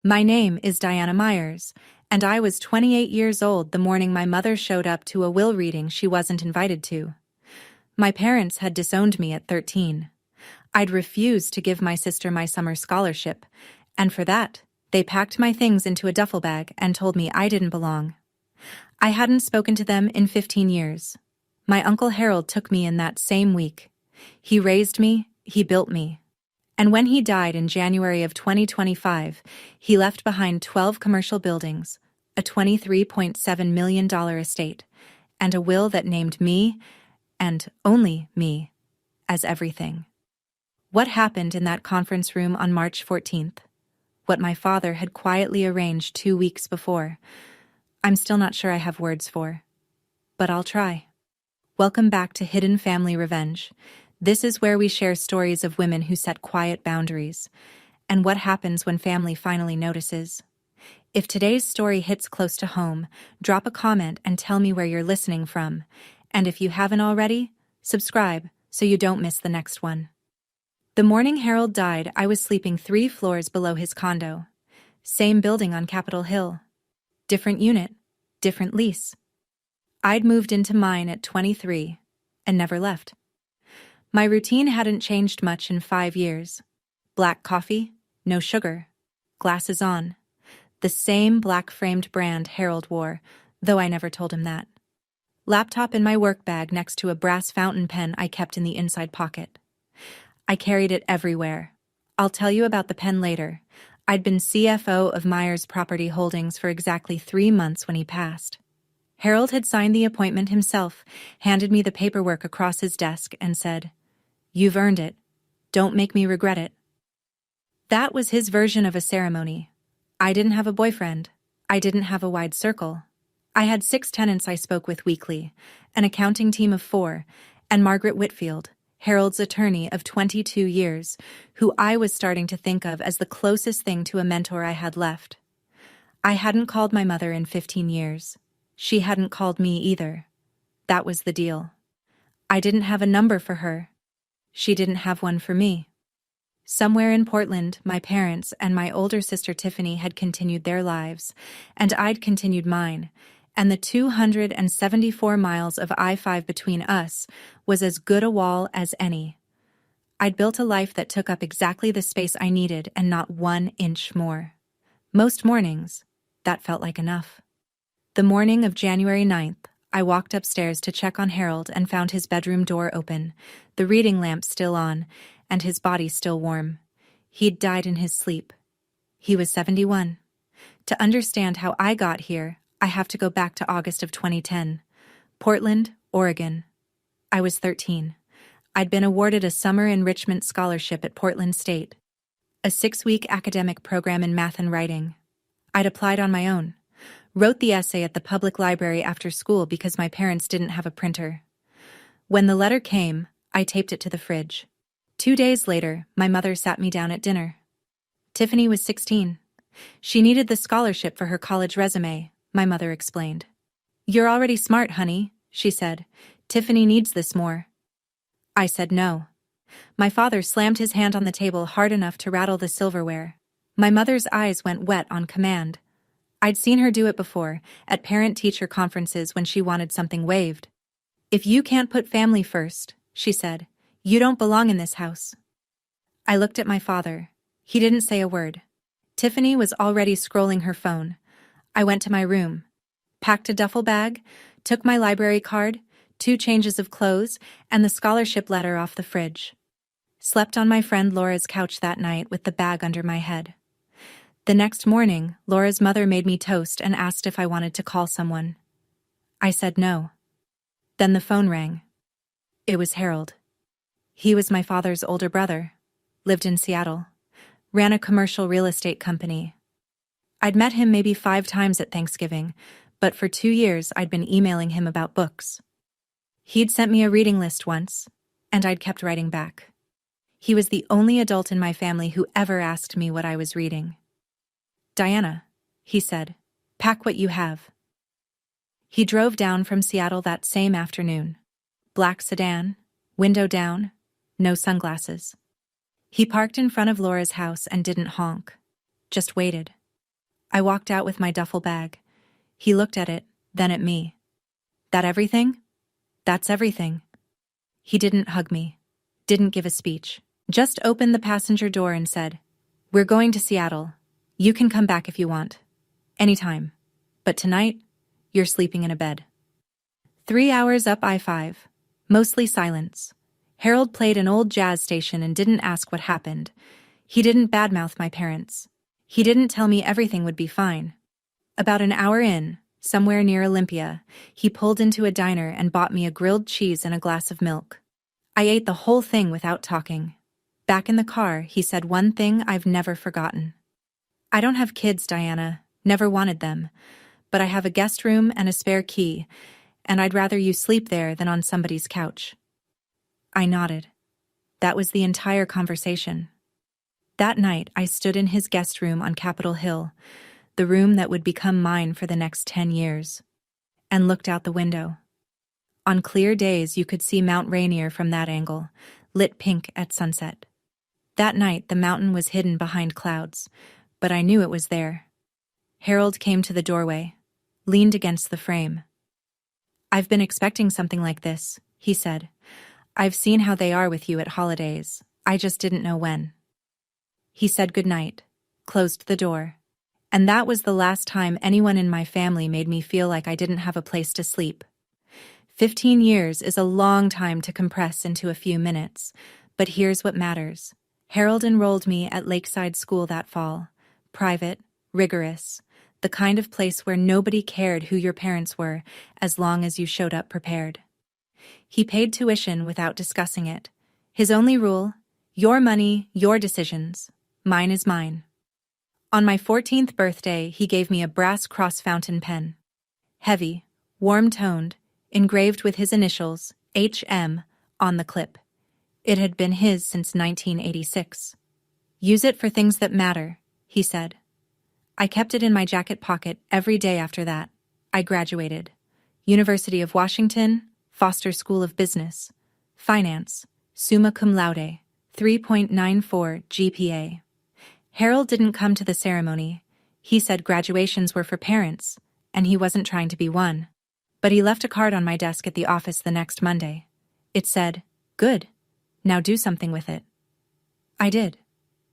My name is Diana Myers, and I was 28 years old the morning my mother showed up to a will reading she wasn't invited to. My parents had disowned me at 13. I'd refused to give my sister my summer scholarship, and for that, they packed my things into a duffel bag and told me I didn't belong. I hadn't spoken to them in 15 years. My Uncle Harold took me in that same week. He raised me, he built me. And when he died in January of 2025, he left behind 12 commercial buildings, a $23.7 million estate, and a will that named me, and only me, as everything. What happened in that conference room on March 14th? What my father had quietly arranged 2 weeks before, I'm still not sure I have words for. But I'll try. Welcome back to Hidden Family Revenge. This is where we share stories of women who set quiet boundaries, and what happens when family finally notices. If today's story hits close to home, drop a comment and tell me where you're listening from. And if you haven't already, subscribe so you don't miss the next one. The morning Harold died, I was sleeping 3 floors below his condo. Same building on Capitol Hill. Different unit, different lease. I'd moved into mine at 23 and never left. My routine hadn't changed much in 5 years. Black coffee, no sugar, glasses on. The same black-framed brand Harold wore, though I never told him that. Laptop in my work bag next to a brass fountain pen I kept in the inside pocket. I carried it everywhere. I'll tell you about the pen later. I'd been CFO of Myers Property Holdings for exactly 3 months when he passed. Harold had signed the appointment himself, handed me the paperwork across his desk, and said, "You've earned it. Don't make me regret it." That was his version of a ceremony. I didn't have a boyfriend. I didn't have a wide circle. I had 6 tenants I spoke with weekly, an accounting team of 4, and Margaret Whitfield, Harold's attorney of 22 years, who I was starting to think of as the closest thing to a mentor I had left. I hadn't called my mother in 15 years. She hadn't called me either. That was the deal. I didn't have a number for her. She didn't have one for me. Somewhere in Portland, my parents and my older sister Tiffany had continued their lives, and I'd continued mine, and the 274 miles of I-5 between us was as good a wall as any. I'd built a life that took up exactly the space I needed and not 1 inch more. Most mornings, that felt like enough. The morning of January 9th, I walked upstairs to check on Harold and found his bedroom door open, the reading lamp still on, and his body still warm. He'd died in his sleep. He was 71. To understand how I got here, I have to go back to August of 2010. Portland, Oregon. I was 13. I'd been awarded a summer enrichment scholarship at Portland State, a 6-week academic program in math and writing. I'd applied on my own. Wrote the essay at the public library after school because my parents didn't have a printer. When the letter came, I taped it to the fridge. 2 days later, my mother sat me down at dinner. Tiffany was 16. She needed the scholarship for her college resume, my mother explained. "You're already smart, honey," she said. "Tiffany needs this more." I said no. My father slammed his hand on the table hard enough to rattle the silverware. My mother's eyes went wet on command. I'd seen her do it before, at parent-teacher conferences when she wanted something waived. "If you can't put family first," she said, "you don't belong in this house." I looked at my father. He didn't say a word. Tiffany was already scrolling her phone. I went to my room, packed a duffel bag, took my library card, 2 changes of clothes, and the scholarship letter off the fridge. Slept on my friend Laura's couch that night with the bag under my head. The next morning, Laura's mother made me toast and asked if I wanted to call someone. I said no. Then the phone rang. It was Harold. He was my father's older brother, lived in Seattle, ran a commercial real estate company. I'd met him maybe 5 times at Thanksgiving, but for 2 years I'd been emailing him about books. He'd sent me a reading list once, and I'd kept writing back. He was the only adult in my family who ever asked me what I was reading. "Diana," he said, "pack what you have." He drove down from Seattle that same afternoon. Black sedan, window down, no sunglasses. He parked in front of Laura's house and didn't honk, just waited. I walked out with my duffel bag. He looked at it, then at me. That everything? That's everything. He didn't hug me, didn't give a speech, just opened the passenger door and said, "We're going to Seattle. You can come back if you want. Anytime. But tonight, you're sleeping in a bed." 3 hours up I-5. Mostly silence. Harold played an old jazz station and didn't ask what happened. He didn't badmouth my parents. He didn't tell me everything would be fine. About an hour in, somewhere near Olympia, he pulled into a diner and bought me a grilled cheese and a glass of milk. I ate the whole thing without talking. Back in the car, he said one thing I've never forgotten. "I don't have kids, Diana, never wanted them, but I have a guest room and a spare key, and I'd rather you sleep there than on somebody's couch." I nodded. That was the entire conversation. That night, I stood in his guest room on Capitol Hill, the room that would become mine for the next 10 years, and looked out the window. On clear days, you could see Mount Rainier from that angle, lit pink at sunset. That night, the mountain was hidden behind clouds, but I knew it was there. Harold came to the doorway, leaned against the frame. "I've been expecting something like this," he said. "I've seen how they are with you at holidays. I just didn't know when." He said goodnight, closed the door, and that was the last time anyone in my family made me feel like I didn't have a place to sleep. 15 years is a long time to compress into a few minutes, but here's what matters. Harold enrolled me at Lakeside School that fall. Private, rigorous, the kind of place where nobody cared who your parents were as long as you showed up prepared. He paid tuition without discussing it. His only rule: your money, your decisions. Mine is mine. On my 14th birthday, he gave me a brass cross fountain pen. Heavy, warm-toned, engraved with his initials, HM, on the clip. It had been his since 1986. "Use it for things that matter," he said. I kept it in my jacket pocket every day after that. I graduated. University of Washington, Foster School of Business. Finance, summa cum laude, 3.94 GPA. Harold didn't come to the ceremony. He said graduations were for parents, and he wasn't trying to be one. But he left a card on my desk at the office the next Monday. It said, "Good. Now do something with it." I did.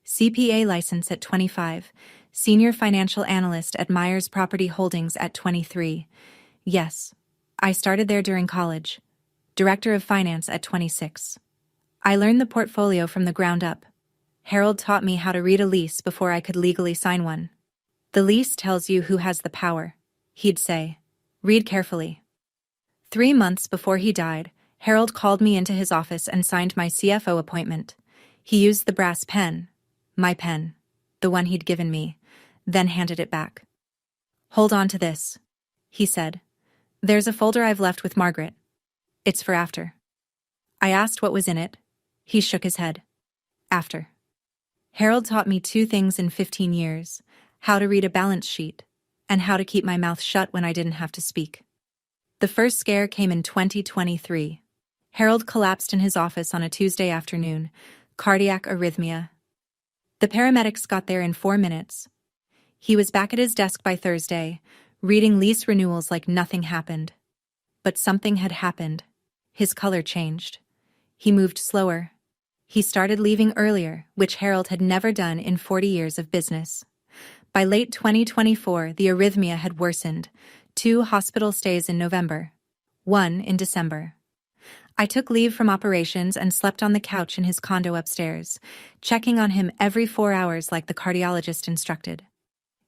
CPA license at 25, senior financial analyst at Myers Property Holdings at 23. Yes, I started there during college. Director of finance at 26. I learned the portfolio from the ground up. Harold taught me how to read a lease before I could legally sign one. "The lease tells you who has the power," he'd say. "Read carefully." 3 months before he died, Harold called me into his office and signed my CFO appointment. He used the brass pen, my pen, the one he'd given me, then handed it back. "Hold on to this," he said. "There's a folder I've left with Margaret. It's for after." I asked what was in it. He shook his head. After. Harold taught me 2 things in 15 years: how to read a balance sheet, and how to keep my mouth shut when I didn't have to speak. The first scare came in 2023. Harold collapsed in his office on a Tuesday afternoon, cardiac arrhythmia. The paramedics got there in 4 minutes. He was back at his desk by Thursday, reading lease renewals like nothing happened. But something had happened. His color changed. He moved slower. He started leaving earlier, which Harold had never done in 40 years of business. By late 2024, the arrhythmia had worsened. 2 hospital stays in November. 1 in December. I took leave from operations and slept on the couch in his condo upstairs, checking on him every 4 hours like the cardiologist instructed.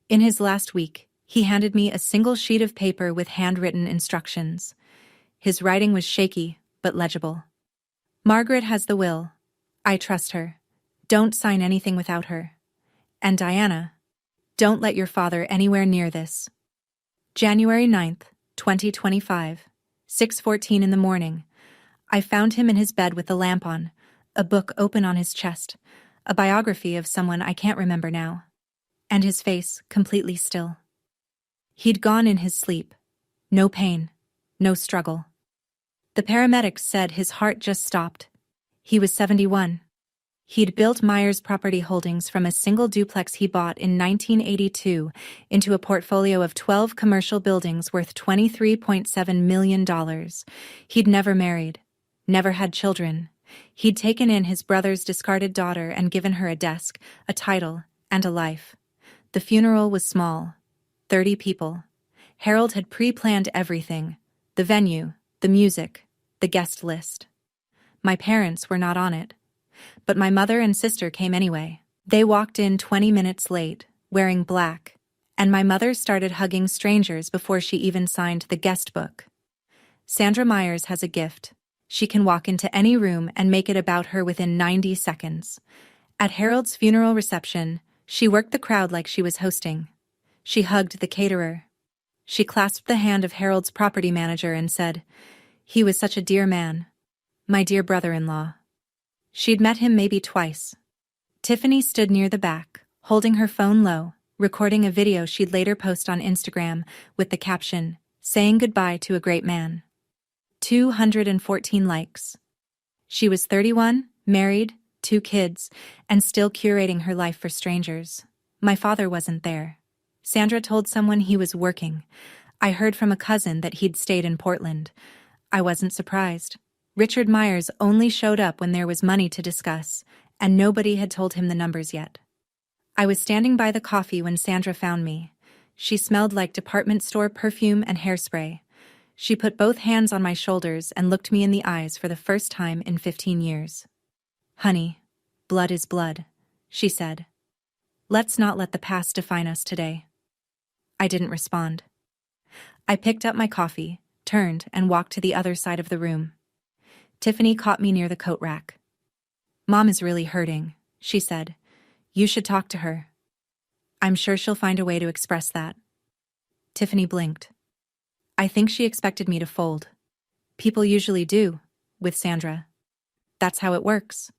In his last week, he handed me a single sheet of paper with handwritten instructions. His writing was shaky, but legible. "Margaret has the will. I trust her. Don't sign anything without her. And Diana, don't let your father anywhere near this." January 9th, 2025, 6:14 in the morning. I found him in his bed with the lamp on, a book open on his chest, a biography of someone I can't remember now, and his face completely still. He'd gone in his sleep. No pain, no struggle. The paramedics said his heart just stopped. He was 71. He'd built Myers Property Holdings from a single duplex he bought in 1982 into a portfolio of 12 commercial buildings worth $23.7 million. He'd never married, never had children. He'd taken in his brother's discarded daughter and given her a desk, a title, and a life. The funeral was small, 30 people. Harold had pre-planned everything: the venue, the music, the guest list. My parents were not on it. But my mother and sister came anyway. They walked in 20 minutes late, wearing black, and my mother started hugging strangers before she even signed the guest book. Sandra Myers has a gift. She can walk into any room and make it about her within 90 seconds. At Harold's funeral reception, she worked the crowd like she was hosting. She hugged the caterer. She clasped the hand of Harold's property manager and said, "He was such a dear man. My dear brother-in-law." She'd met him maybe twice. Tiffany stood near the back, holding her phone low, recording a video she'd later post on Instagram with the caption, "Saying goodbye to a great man." 214 likes. She was 31, married, 2 kids, and still curating her life for strangers. My father wasn't there. Sandra told someone he was working. I heard from a cousin that he'd stayed in Portland. I wasn't surprised. Richard Myers only showed up when there was money to discuss, and nobody had told him the numbers yet. I was standing by the coffee when Sandra found me. She smelled like department store perfume and hairspray. She put both hands on my shoulders and looked me in the eyes for the first time in 15 years. "Honey, blood is blood," she said. "Let's not let the past define us today." I didn't respond. I picked up my coffee, turned, and walked to the other side of the room. Tiffany caught me near the coat rack. "Mom is really hurting," she said. "You should talk to her. I'm sure she'll find a way to express that." Tiffany blinked. I think she expected me to fold. People usually do, with Sandra. That's how it works.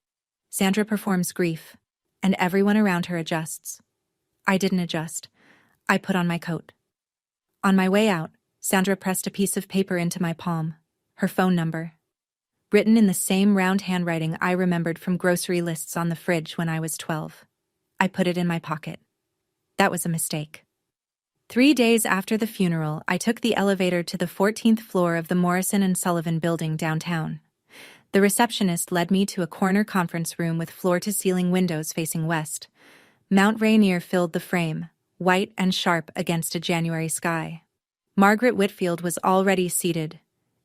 Sandra performs grief, and everyone around her adjusts. I didn't adjust. I put on my coat. On my way out, Sandra pressed a piece of paper into my palm, her phone number, written in the same round handwriting I remembered from grocery lists on the fridge when I was 12. I put it in my pocket. That was a mistake. 3 days after the funeral, I took the elevator to the 14th floor of the Morrison and Sullivan building downtown. The receptionist led me to a corner conference room with floor-to-ceiling windows facing west. Mount Rainier filled the frame, white and sharp against a January sky. Margaret Whitfield was already seated.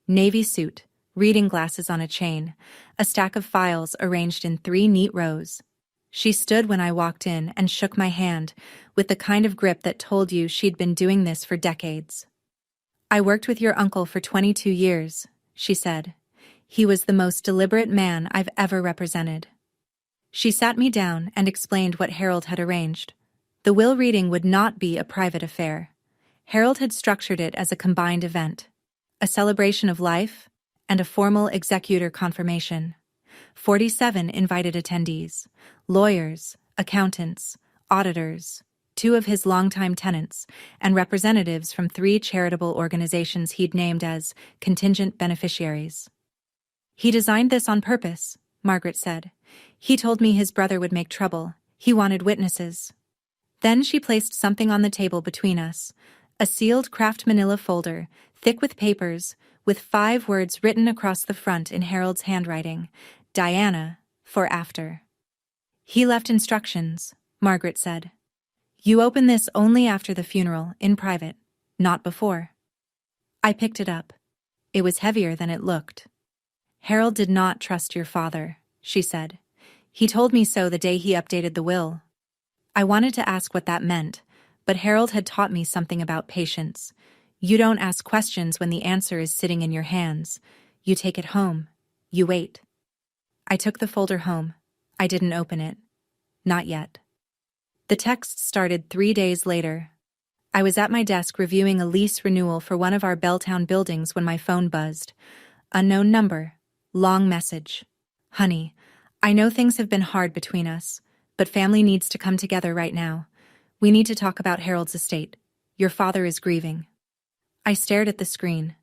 Navy suit, reading glasses on a chain, a stack of files arranged in 3 neat rows. She stood when I walked in and shook my hand, with the kind of grip that told you she'd been doing this for decades. "I worked with your uncle for 22 years, she said. "He was the most deliberate man I've ever represented." She sat me down and explained what Harold had arranged. The will reading would not be a private affair. Harold had structured it as a combined event, a celebration of life and a formal executor confirmation. 47 invited attendees: lawyers, accountants, auditors, 2 of his longtime tenants, and representatives from 3 charitable organizations he'd named as contingent beneficiaries. "He designed this on purpose," Margaret said. "He told me his brother would make trouble. He wanted witnesses." Then she placed something on the table between us, a sealed Kraft manila folder, thick with papers, with 5 words written across the front in Harold's handwriting: "Diana, for after." "He left instructions," Margaret said. "You open this only after the funeral, in private, not before." I picked it up. It was heavier than it looked. "Harold did not trust your father," she said. "He told me so the day he updated the will." I wanted to ask what that meant, but Harold had taught me something about patience. You don't ask questions when the answer is sitting in your hands. You take it home. You wait. I took the folder home. I didn't open it. Not yet. The text started 3 days later. I was at my desk reviewing a lease renewal for one of our Belltown buildings when my phone buzzed. Unknown number. Long message. "Honey, I know things have been hard between us, but family needs to come together right now. We need to talk about Harold's estate. Your father is grieving." I stared at the screen,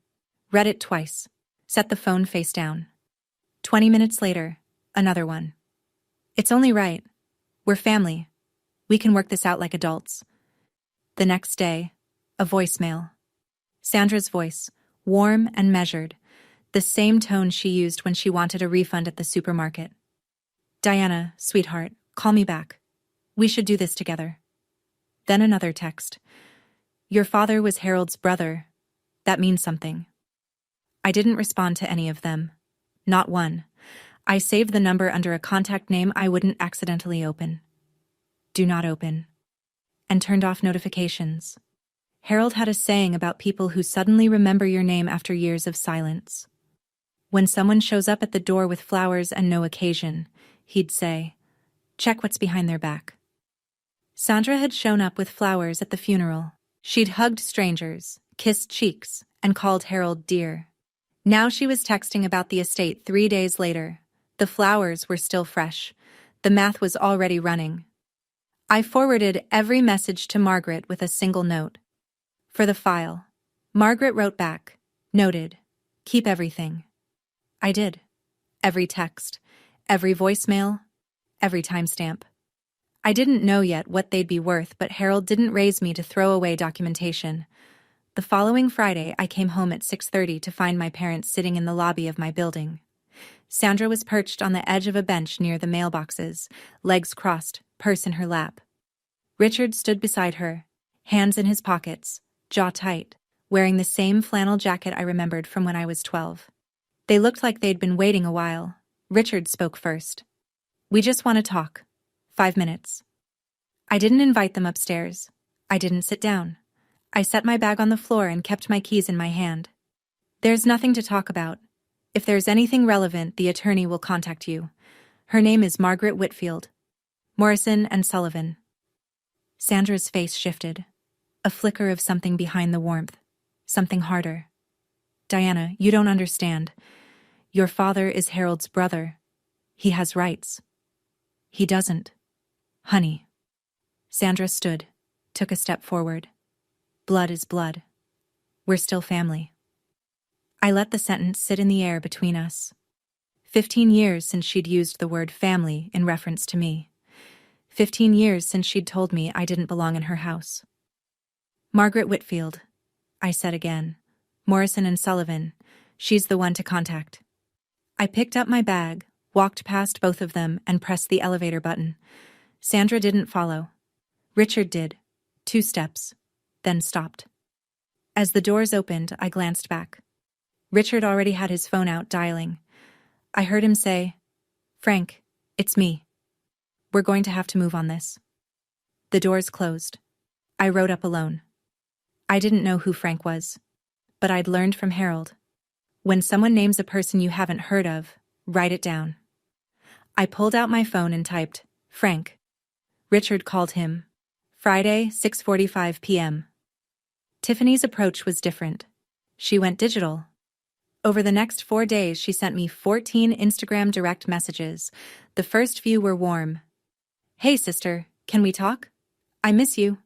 read it twice, set the phone face down. 20 minutes later, another one. It's only right. We're family. We can work this out like adults. The next day, a voicemail. Sandra's voice, warm and measured, the same tone she used when she wanted a refund at the supermarket. Diana, sweetheart, call me back. We should do this together. Then another text. Your father was Harold's brother. That means something. I didn't respond to any of them. Not one. I saved the number under a contact name I wouldn't accidentally open. Do not open. And turned off notifications. Harold had a saying about people who suddenly remember your name after years of silence. When someone shows up at the door with flowers and no occasion, he'd say, check what's behind their back. Sandra had shown up with flowers at the funeral. She'd hugged strangers, kissed cheeks, and called Harold dear. Now she was texting about the estate 3 days later. The flowers were still fresh. The math was already running. I forwarded every message to Margaret with a single note. For the file. Margaret wrote back, noted, keep everything. I did. Every text, every voicemail, every timestamp. I didn't know yet what they'd be worth, but Harold didn't raise me to throw away documentation. The following Friday, I came home at 6:30 to find my parents sitting in the lobby of my building. Sandra was perched on the edge of a bench near the mailboxes, legs crossed, purse in her lap. Richard stood beside her, hands in his pockets, jaw tight, wearing the same flannel jacket I remembered from when I was 12. They looked like they'd been waiting a while. Richard spoke first. We just want to talk. 5 minutes. I didn't invite them upstairs. I didn't sit down. I set my bag on the floor and kept my keys in my hand. There's nothing to talk about. If there's anything relevant, the attorney will contact you. Her name is Margaret Whitfield. Morrison and Sullivan. Sandra's face shifted. A flicker of something behind the warmth. Something harder. Diana, you don't understand. Your father is Harold's brother. He has rights. He doesn't. Honey. Sandra stood, took a step forward. Blood is blood. We're still family. I let the sentence sit in the air between us. 15 years since she'd used the word family in reference to me. 15 years since she'd told me I didn't belong in her house. Margaret Whitfield, I said again. Morrison and Sullivan, she's the one to contact. I picked up my bag, walked past both of them, and pressed the elevator button. Sandra didn't follow. Richard did. 2 steps, then stopped. As the doors opened, I glanced back. Richard already had his phone out dialing. I heard him say, Frank, it's me. We're going to have to move on this. The doors closed. I rode up alone. I didn't know who Frank was, but I'd learned from Harold. When someone names a person you haven't heard of, write it down. I pulled out my phone and typed, Frank. Richard called him. Friday, 6:45 p.m. Tiffany's approach was different. She went digital. Over the next 4 days, she sent me 14 Instagram direct messages. The first few were warm. Hey, sister, can we talk? I miss you.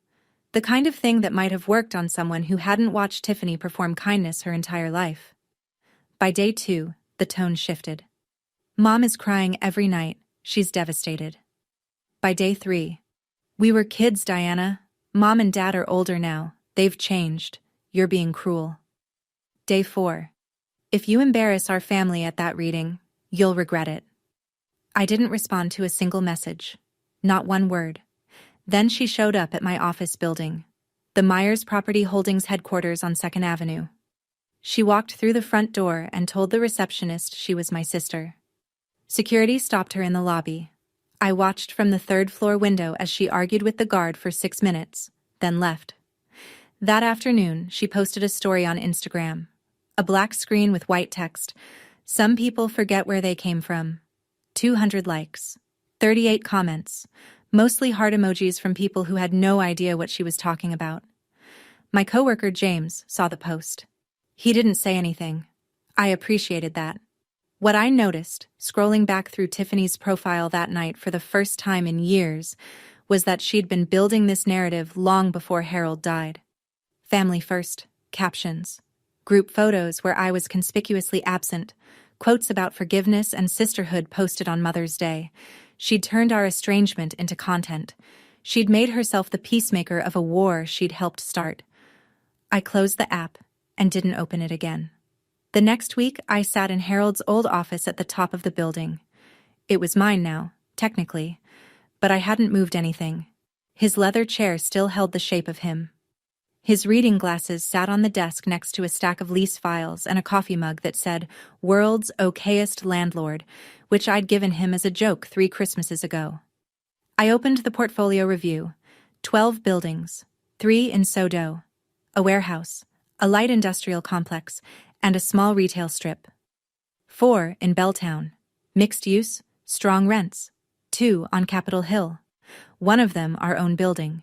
The kind of thing that might have worked on someone who hadn't watched Tiffany perform kindness her entire life. By day 2, the tone shifted. Mom is crying every night. She's devastated. By day 3, we were kids, Diana. Mom and Dad are older now. They've changed. You're being cruel. Day 4, if you embarrass our family at that reading, you'll regret it. I didn't respond to a single message. Not one word. Then she showed up at my office building, the Myers Property Holdings headquarters on 2nd Avenue. She walked through the front door and told the receptionist she was my sister. Security stopped her in the lobby. I watched from the 3rd floor window as she argued with the guard for 6 minutes, then left. That afternoon, she posted a story on Instagram. A black screen with white text. Some people forget where they came from. 200 likes. 38 comments. Mostly heart emojis from people who had no idea what she was talking about. My coworker James saw the post. He didn't say anything. I appreciated that. What I noticed, scrolling back through Tiffany's profile that night for the first time in years, was that she'd been building this narrative long before Harold died. Family first, captions. Group photos where I was conspicuously absent, quotes about forgiveness and sisterhood posted on Mother's Day. She'd turned our estrangement into content. She'd made herself the peacemaker of a war she'd helped start. I closed the app and didn't open it again. The next week, I sat in Harold's old office at the top of the building. It was mine now, technically, but I hadn't moved anything. His leather chair still held the shape of him. His reading glasses sat on the desk next to a stack of lease files and a coffee mug that said, "World's okayest landlord," which I'd given him as a joke 3 Christmases ago. I opened the portfolio review. 12 buildings, 3 in Sodo, a warehouse, a light industrial complex, and a small retail strip. 4 in Belltown, mixed use, strong rents. 2 on Capitol Hill, one of them our own building.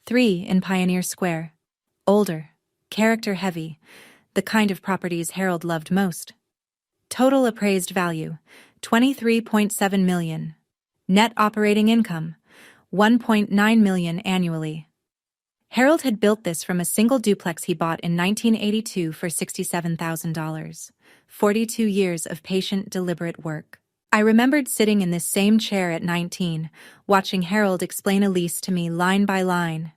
3 in Pioneer Square, older, character-heavy, the kind of properties Harold loved most. Total appraised value, $23.7 million. Net operating income, $1.9 million annually. Harold had built this from a single duplex he bought in 1982 for $67,000. 42 years of patient, deliberate work. I remembered sitting in this same chair at 19, watching Harold explain a lease to me line by line.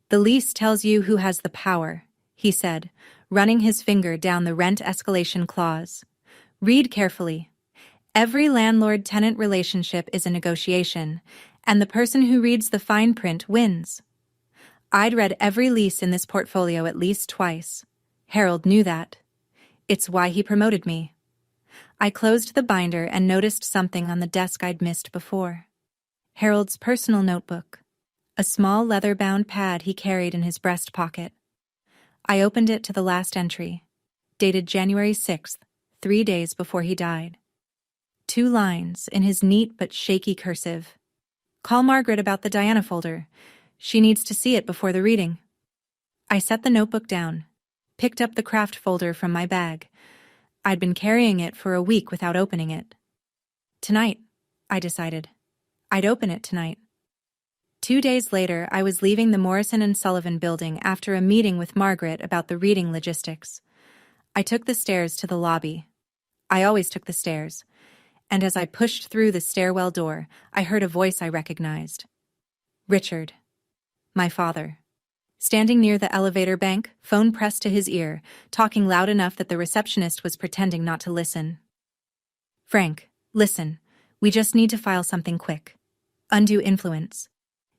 "The lease tells you who has the power," he said, running his finger down the rent escalation clause. "Read carefully. Every landlord-tenant relationship is a negotiation, and the person who reads the fine print wins." I'd read every lease in this portfolio at least twice. Harold knew that. It's why he promoted me. I closed the binder and noticed something on the desk I'd missed before. Harold's personal notebook. A small leather-bound pad he carried in his breast pocket. I opened it to the last entry, dated January 6th, 3 days before he died. 2 lines in his neat but shaky cursive. "Call Margaret about the Diana folder. She needs to see it before the reading." I set the notebook down, picked up the craft folder from my bag. I'd been carrying it for a week without opening it. Tonight, I decided. I'd open it tonight. 2 days later, I was leaving the Morrison and Sullivan building after a meeting with Margaret about the reading logistics. I took the stairs to the lobby. I always took the stairs, and as I pushed through the stairwell door, I heard a voice I recognized. Richard. My father. Standing near the elevator bank, phone pressed to his ear, talking loud enough that the receptionist was pretending not to listen. "Frank, listen, we just need to file something quick. Undue influence.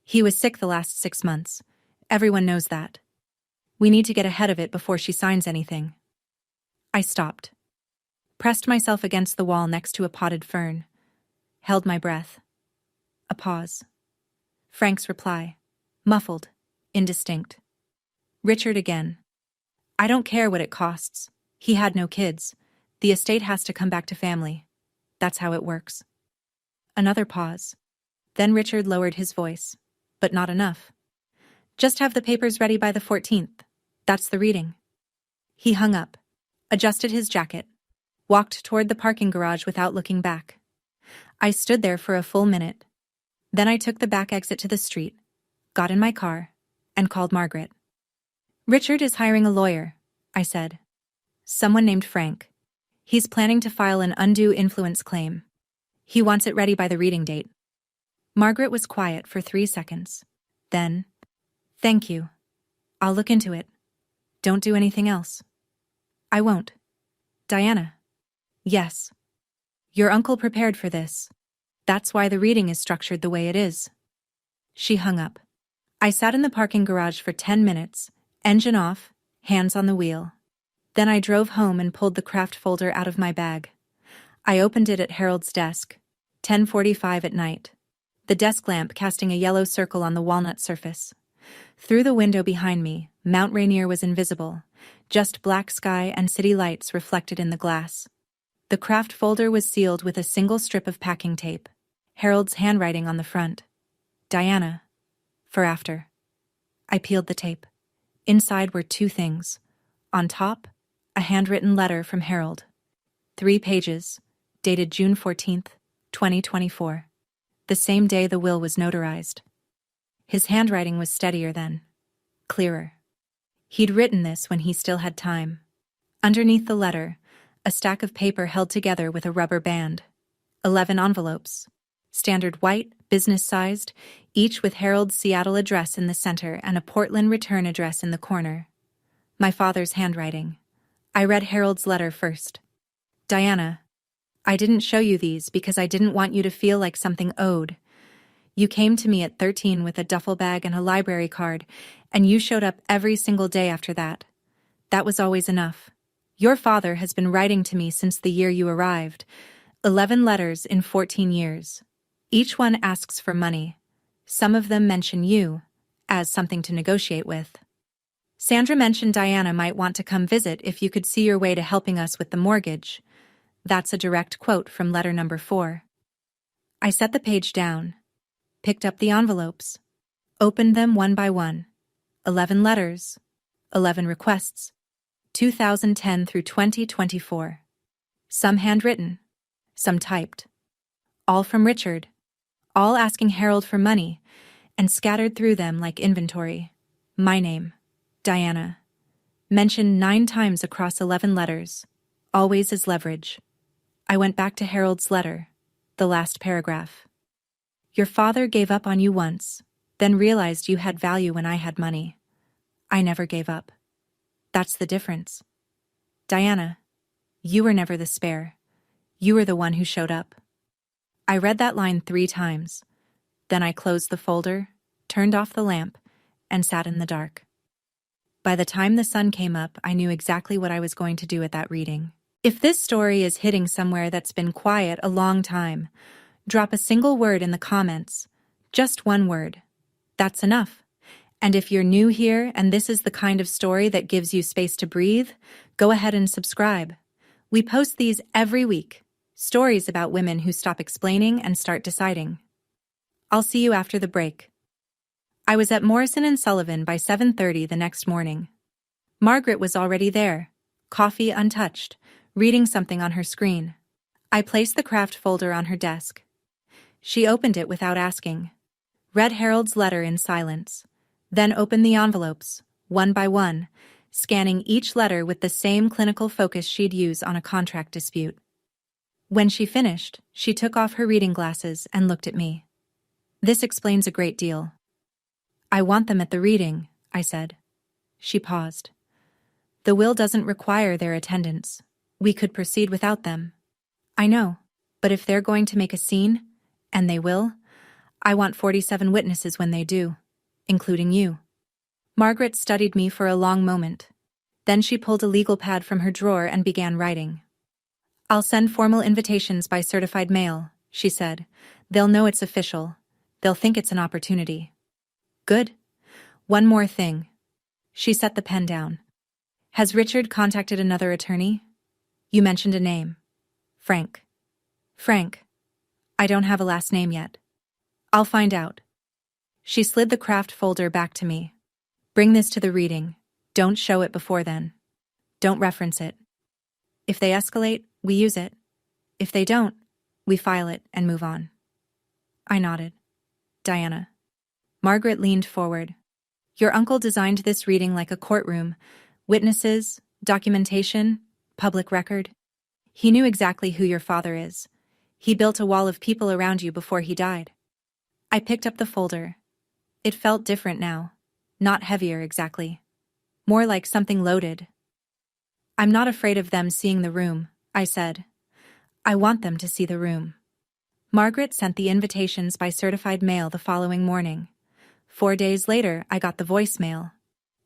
He was sick the last 6 months. Everyone knows that. We need to get ahead of it before she signs anything." I stopped. Pressed myself against the wall next to a potted fern. Held my breath. A pause. Frank's reply. Muffled. Indistinct. Richard again. "I don't care what it costs. He had no kids. The estate has to come back to family. That's how it works." Another pause. Then Richard lowered his voice. But not enough. "Just have the papers ready by the 14th. That's the reading." He hung up, adjusted his jacket, walked toward the parking garage without looking back. I stood there for a full minute. Then I took the back exit to the street, got in my car, and called Margaret. "Richard is hiring a lawyer," I said. "Someone named Frank. He's planning to file an undue influence claim. He wants it ready by the reading date." Margaret was quiet for 3 seconds. Then, "Thank you. I'll look into it. Don't do anything else." "I won't." "Diana." "Yes. Your uncle prepared for this. That's why the reading is structured the way it is." She hung up. I sat in the parking garage for 10 minutes, engine off, hands on the wheel. Then I drove home and pulled the craft folder out of my bag. I opened it at Harold's desk, 10:45 at night. The desk lamp casting a yellow circle on the walnut surface. Through the window behind me, Mount Rainier was invisible, just black sky and city lights reflected in the glass. The craft folder was sealed with a single strip of packing tape, Harold's handwriting on the front. "Diana. For after." I peeled the tape. Inside were 2 things. On top, a handwritten letter from Harold. 3 pages, dated June 14th, 2024. The same day the will was notarized. His handwriting was steadier then, clearer. He'd written this when he still had time. Underneath the letter, a stack of paper held together with a rubber band. 11 envelopes. Standard white, business-sized, each with Harold's Seattle address in the center and a Portland return address in the corner. My father's handwriting. I read Harold's letter first. Diana, I didn't show you these because I didn't want you to feel like something owed. You came to me at 13 with a duffel bag and a library card, and you showed up every single day after that. That was always enough. Your father has been writing to me since the year you arrived. 11 letters in 14 years. Each one asks for money. Some of them mention you, as something to negotiate with. Sandra mentioned Diana might want to come visit if you could see your way to helping us with the mortgage. That's a direct quote from letter number 4. I set the page down, picked up the envelopes, opened them one by one. 11 letters, 11 requests, 2010 through 2024. Some handwritten, some typed. All from Richard, all asking Harold for money, and scattered through them like inventory. My name, Diana, mentioned 9 times across 11 letters, always as leverage. I went back to Harold's letter, the last paragraph. Your father gave up on you once, then realized you had value when I had money. I never gave up. That's the difference. Diana, you were never the spare. You were the one who showed up. I read that line 3 times. Then I closed the folder, turned off the lamp, and sat in the dark. By the time the sun came up, I knew exactly what I was going to do at that reading. If this story is hitting somewhere that's been quiet a long time, drop a single word in the comments. Just one word. That's enough. And if you're new here and this is the kind of story that gives you space to breathe, go ahead and subscribe. We post these every week. Stories about women who stop explaining and start deciding. I'll see you after the break. I was at Morrison & Sullivan by 7:30 the next morning. Margaret was already there, coffee untouched, reading something on her screen. I placed the craft folder on her desk. She opened it without asking, read Harold's letter in silence, then opened the envelopes, one by one, scanning each letter with the same clinical focus she'd use on a contract dispute. When she finished, she took off her reading glasses and looked at me. This explains a great deal. I want them at the reading, I said. She paused. The will doesn't require their attendance. We could proceed without them. I know, but if they're going to make a scene, and they will, I want 47 witnesses when they do, including you. Margaret studied me for a long moment. Then she pulled a legal pad from her drawer and began writing. I'll send formal invitations by certified mail, she said. They'll know it's official. They'll think it's an opportunity. Good. One more thing. She set the pen down. Has Richard contacted another attorney? You mentioned a name. Frank. Frank. I don't have a last name yet. I'll find out. She slid the craft folder back to me. Bring this to the reading. Don't show it before then. Don't reference it. If they escalate, we use it. If they don't, we file it and move on. I nodded. Diana. Margaret leaned forward. Your uncle designed this reading like a courtroom. Witnesses, documentation, public record. He knew exactly who your father is. He built a wall of people around you before he died. I picked up the folder. It felt different now. Not heavier exactly. More like something loaded. I'm not afraid of them seeing the room, I said. I want them to see the room. Margaret sent the invitations by certified mail the following morning. 4 days later, I got the voicemail.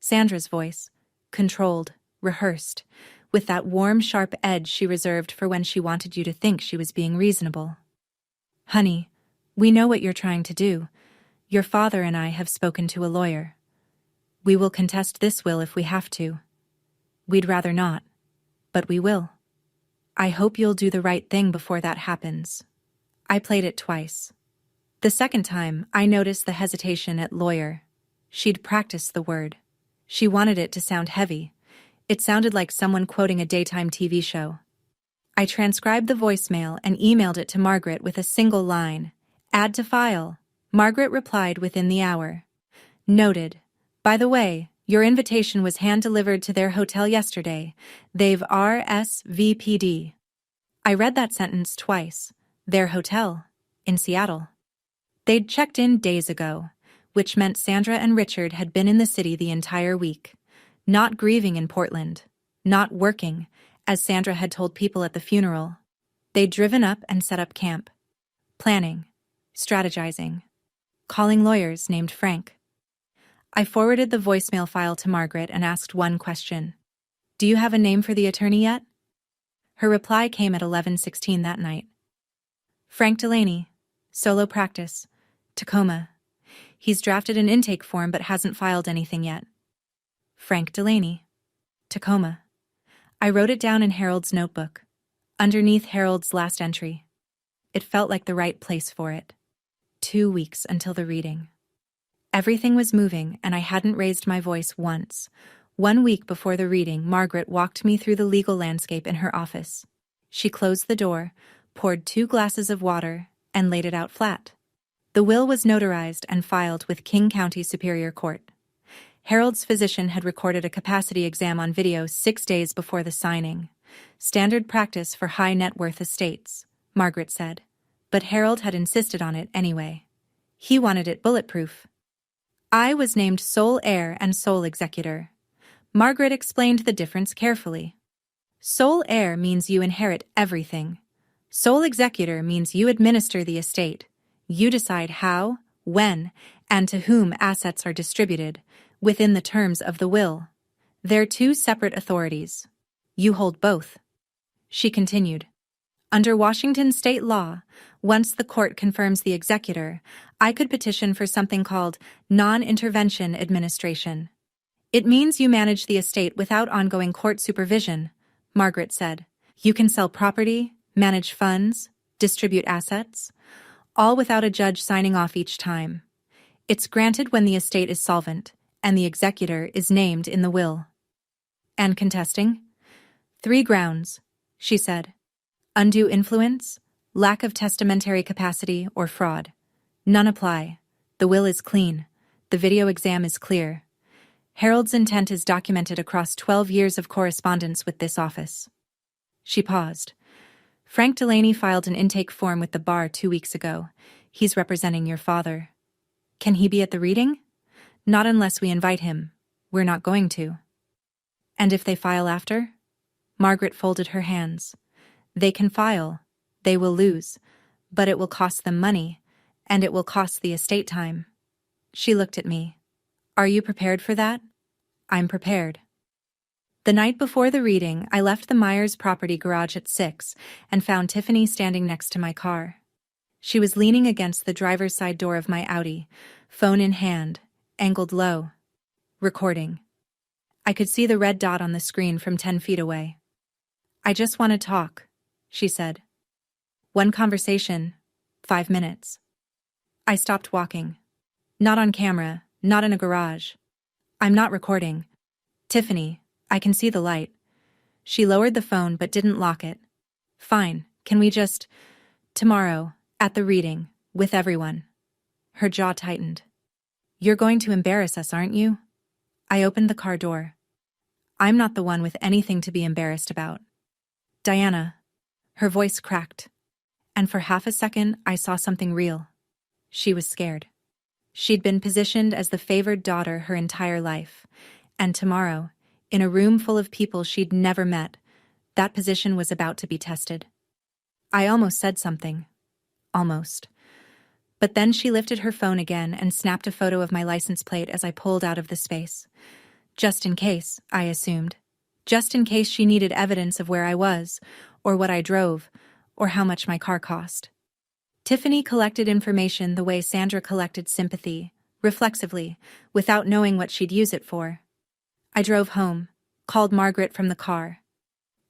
Sandra's voice. Controlled, rehearsed, with that warm, sharp edge she reserved for when she wanted you to think she was being reasonable. Honey, we know what you're trying to do. Your father and I have spoken to a lawyer. We will contest this will if we have to. We'd rather not, but we will. I hope you'll do the right thing before that happens. I played it twice. The second time, I noticed the hesitation at lawyer. She'd practiced the word. She wanted it to sound heavy. It sounded like someone quoting a daytime TV show. I transcribed the voicemail and emailed it to Margaret with a single line. Add to file. Margaret replied within the hour. Noted. By the way, your invitation was hand-delivered to their hotel yesterday. They've RSVP'd. I read that sentence twice. Their hotel. in Seattle. They'd checked in days ago, which meant Sandra and Richard had been in the city the entire week, not grieving in Portland, not working, as Sandra had told people at the funeral. They'd driven up and set up camp, planning, strategizing, calling lawyers named Frank. I forwarded the voicemail file to Margaret and asked one question. Do you have a name for the attorney yet? Her reply came at 11:16 that night. Frank Delaney, solo practice, Tacoma. He's drafted an intake form but hasn't filed anything yet. Frank Delaney, Tacoma. I wrote it down in Harold's notebook, underneath Harold's last entry. It felt like the right place for it. 2 weeks until the reading. Everything was moving and I hadn't raised my voice once. 1 week before the reading, Margaret walked me through the legal landscape in her office. She closed the door, poured 2 glasses of water, and laid it out flat. The will was notarized and filed with King County Superior Court. Harold's physician had recorded a capacity exam on video 6 days before the signing. Standard practice for high net worth estates, Margaret said. But Harold had insisted on it anyway. He wanted it bulletproof. I was named sole heir and sole executor. Margaret explained the difference carefully. Sole heir means you inherit everything. Sole executor means you administer the estate. You decide how, when, and to whom assets are distributed, within the terms of the will. They're 2 separate authorities. You hold both. She continued. Under Washington state law, once the court confirms the executor, I could petition for something called non-intervention administration. It means you manage the estate without ongoing court supervision, Margaret said. You can sell property, manage funds, distribute assets, all without a judge signing off each time. It's granted when the estate is solvent, and the executor is named in the will. And contesting? 3 grounds, she said. Undue influence, lack of testamentary capacity, or fraud. None apply. The will is clean. The video exam is clear. Harold's intent is documented across 12 years of correspondence with this office. She paused. Frank Delaney filed an intake form with the bar 2 weeks ago. He's representing your father. Can he be at the reading? Not unless we invite him. We're not going to. And if they file after? Margaret folded her hands. They can file. They will lose. But it will cost them money, and it will cost the estate time. She looked at me. Are you prepared for that? I'm prepared. The night before the reading, I left the Myers property garage at 6 and found Tiffany standing next to my car. She was leaning against the driver's side door of my Audi, phone in hand, angled low. Recording. I could see the red dot on the screen from 10 feet away. I just want to talk, she said. One conversation, 5 minutes. I stopped walking. Not on camera, not in a garage. I'm not recording. Tiffany, I can see the light. She lowered the phone but didn't lock it. Fine, can we just... Tomorrow, at the reading, with everyone. Her jaw tightened. You're going to embarrass us, aren't you? I opened the car door. I'm not the one with anything to be embarrassed about. Diana. Her voice cracked. And for half a second, I saw something real. She was scared. She'd been positioned as the favored daughter her entire life. And tomorrow, in a room full of people she'd never met, that position was about to be tested. I almost said something. Almost. But then she lifted her phone again and snapped a photo of my license plate as I pulled out of the space. Just in case, I assumed. Just in case she needed evidence of where I was, or what I drove, or how much my car cost. Tiffany collected information the way Sandra collected sympathy, reflexively, without knowing what she'd use it for. I drove home, called Margaret from the car.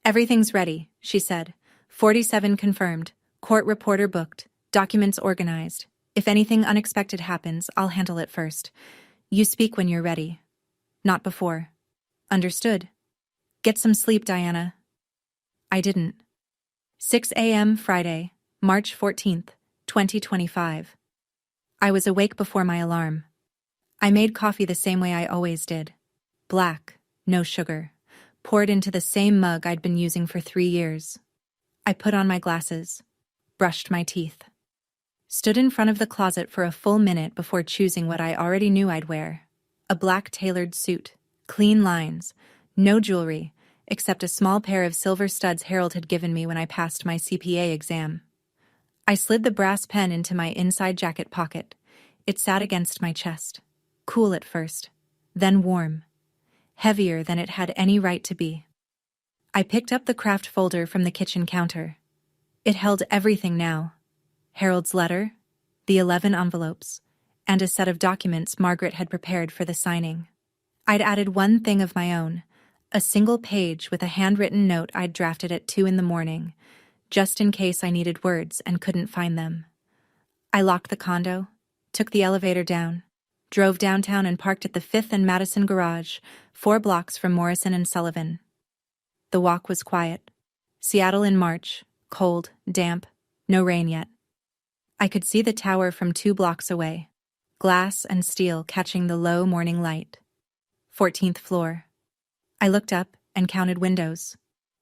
Everything's ready, she said. 47 confirmed, court reporter booked, documents organized. If anything unexpected happens, I'll handle it first. You speak when you're ready. Not before. Understood. Get some sleep, Diana. I didn't. 6 a.m. Friday, March 14th, 2025. I was awake before my alarm. I made coffee the same way I always did. Black, no sugar, poured into the same mug I'd been using for 3 years. I put on my glasses, brushed my teeth. Stood in front of the closet for a full minute before choosing what I already knew I'd wear. A black tailored suit, clean lines, no jewelry, except a small pair of silver studs Harold had given me when I passed my CPA exam. I slid the brass pen into my inside jacket pocket. It sat against my chest. Cool at first, then warm. Heavier than it had any right to be. I picked up the craft folder from the kitchen counter. It held everything now. Harold's letter, the 11 envelopes, and a set of documents Margaret had prepared for the signing. I'd added one thing of my own, a single page with a handwritten note I'd drafted at 2 a.m, just in case I needed words and couldn't find them. I locked the condo, took the elevator down, drove downtown and parked at the 5th and Madison garage, 4 blocks from Morrison and Sullivan. The walk was quiet. Seattle in March, cold, damp, no rain yet. I could see the tower from 2 blocks away, glass and steel catching the low morning light. 14th floor. I looked up and counted windows.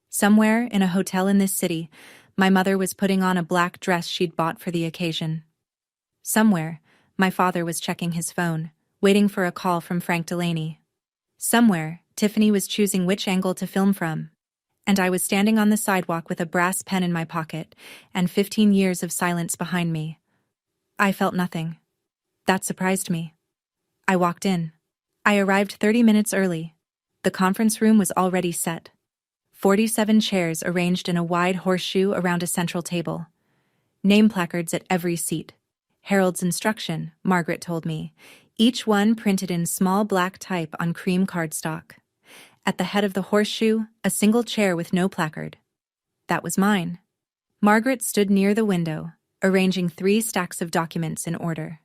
Somewhere in a hotel in this city, my mother was putting on a black dress she'd bought for the occasion. Somewhere, my father was checking his phone, waiting for a call from Frank Delaney. Somewhere, Tiffany was choosing which angle to film from. And I was standing on the sidewalk with a brass pen in my pocket and 15 years of silence behind me. I felt nothing. That surprised me. I walked in. I arrived 30 minutes early. The conference room was already set. 47 chairs arranged in a wide horseshoe around a central table. Name placards at every seat. Harold's instruction, Margaret told me, each one printed in small black type on cream cardstock. At the head of the horseshoe, a single chair with no placard. That was mine. Margaret stood near the window, arranging 3 stacks of documents in order.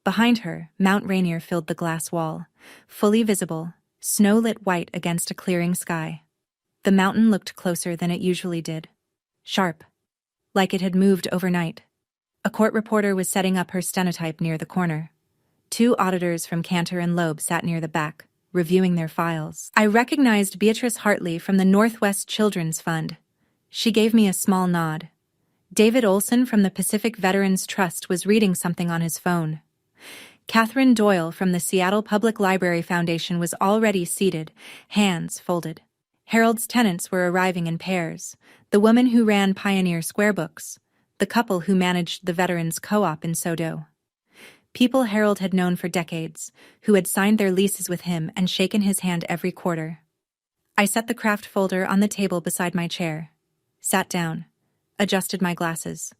Behind her, Mount Rainier filled the glass wall, fully visible, snow-lit white against a clearing sky. The mountain looked closer than it usually did. Sharp. Like it had moved overnight. A court reporter was setting up her stenotype near the corner. 2 auditors from Cantor and Loeb sat near the back, reviewing their files. I recognized Beatrice Hartley from the Northwest Children's Fund. She gave me a small nod. David Olson from the Pacific Veterans Trust was reading something on his phone. Catherine Doyle from the Seattle Public Library Foundation was already seated, hands folded. Harold's tenants were arriving in pairs, the woman who ran Pioneer Square Books, the couple who managed the Veterans Co-op in Sodo. People Harold had known for decades, who had signed their leases with him and shaken his hand every quarter. I set the craft folder on the table beside my chair, sat down, adjusted my glasses.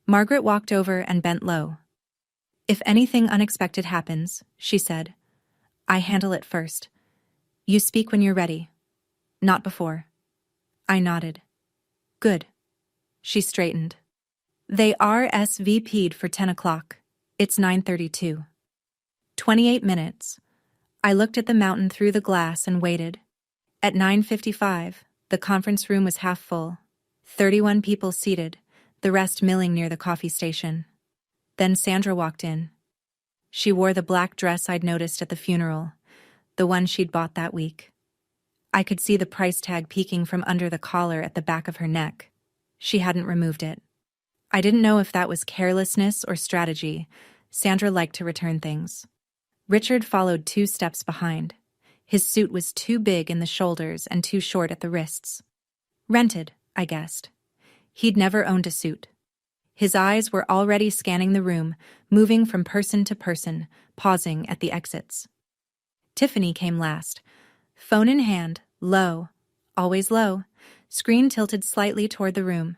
Margaret walked over and bent low. "If anything unexpected happens," she said, "I handle it first. You speak when you're ready. Not before." I nodded. "Good." She straightened. "They RSVP'd for 10 o'clock. It's 9:32. 28 minutes. I looked at the mountain through the glass and waited. At 9:55, the conference room was half full. 31 people seated, the rest milling near the coffee station. Then Sandra walked in. She wore the black dress I'd noticed at the funeral, the one she'd bought that week. I could see the price tag peeking from under the collar at the back of her neck. She hadn't removed it. I didn't know if that was carelessness or strategy. Sandra liked to return things. Richard followed 2 steps behind. His suit was too big in the shoulders and too short at the wrists. Rented, I guessed. He'd never owned a suit. His eyes were already scanning the room, moving from person to person, pausing at the exits. Tiffany came last. Phone in hand, low, always low, screen tilted slightly toward the room.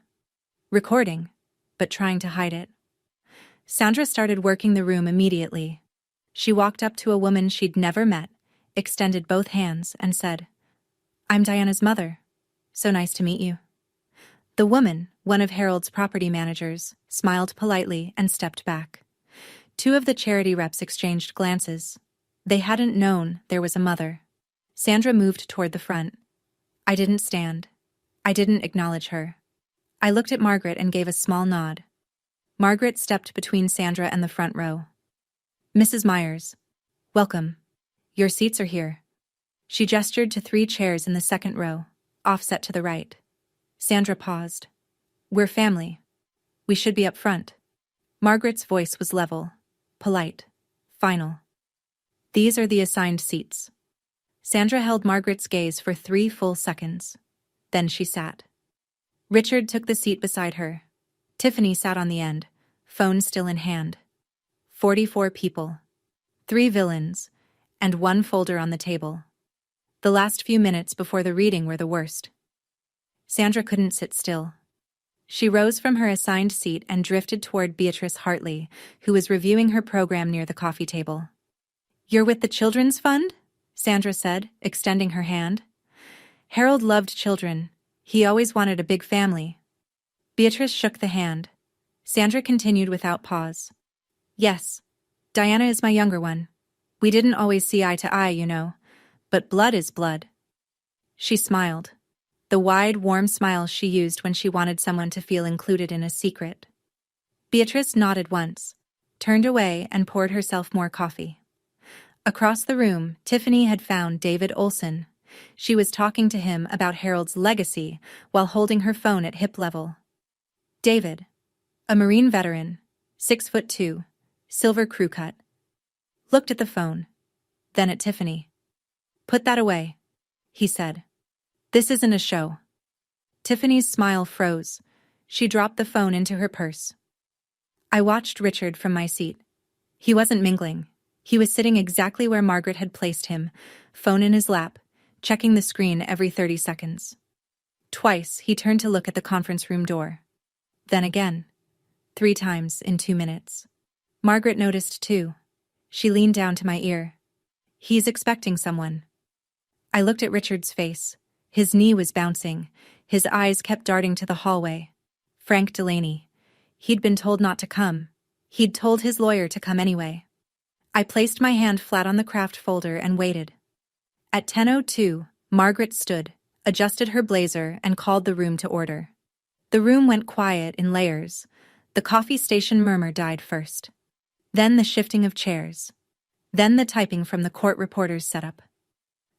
Recording, but trying to hide it. Sandra started working the room immediately. She walked up to a woman she'd never met, extended both hands, and said, "I'm Diana's mother. So nice to meet you." The woman, one of Harold's property managers, smiled politely and stepped back. 2 of the charity reps exchanged glances. They hadn't known there was a mother. Sandra moved toward the front. I didn't stand. I didn't acknowledge her. I looked at Margaret and gave a small nod. Margaret stepped between Sandra and the front row. "Mrs. Myers, welcome. Your seats are here." She gestured to 3 chairs in the second row, offset to the right. Sandra paused. "We're family. We should be up front." Margaret's voice was level, polite, final. These are the assigned seats. Sandra held Margaret's gaze for 3 full seconds. Then she sat. Richard took the seat beside her. Tiffany sat on the end, phone still in hand. 44 people. 3 villains, and 1 folder on the table. The last few minutes before the reading were the worst. Sandra couldn't sit still. She rose from her assigned seat and drifted toward Beatrice Hartley, who was reviewing her program near the coffee table. "You're with the Children's Fund?" Sandra said, extending her hand. Harold loved children. He always wanted a big family. Beatrice shook the hand. Sandra continued without pause. "Yes. Diana is my younger one. We didn't always see eye to eye, you know. But blood is blood." She smiled. The wide, warm smile she used when she wanted someone to feel included in a secret. Beatrice nodded once, turned away and poured herself more coffee. Across the room, Tiffany had found David Olson. She was talking to him about Harold's legacy while holding her phone at hip level. David, a Marine veteran, 6'2", silver crew cut, looked at the phone, then at Tiffany. "Put that away," he said. "This isn't a show." Tiffany's smile froze. She dropped the phone into her purse. I watched Richard from my seat. He wasn't mingling. He was sitting exactly where Margaret had placed him, phone in his lap, checking the screen every 30 seconds. Twice, he turned to look at the conference room door. Then again. 3 times in 2 minutes. Margaret noticed too. She leaned down to my ear. "He's expecting someone." I looked at Richard's face. His knee was bouncing. His eyes kept darting to the hallway. Frank Delaney. He'd been told not to come. He'd told his lawyer to come anyway. I placed my hand flat on the craft folder and waited. At 10:02, Margaret stood, adjusted her blazer, and called the room to order. The room went quiet in layers. The coffee station murmur died first. Then the shifting of chairs. Then the typing from the court reporter's setup.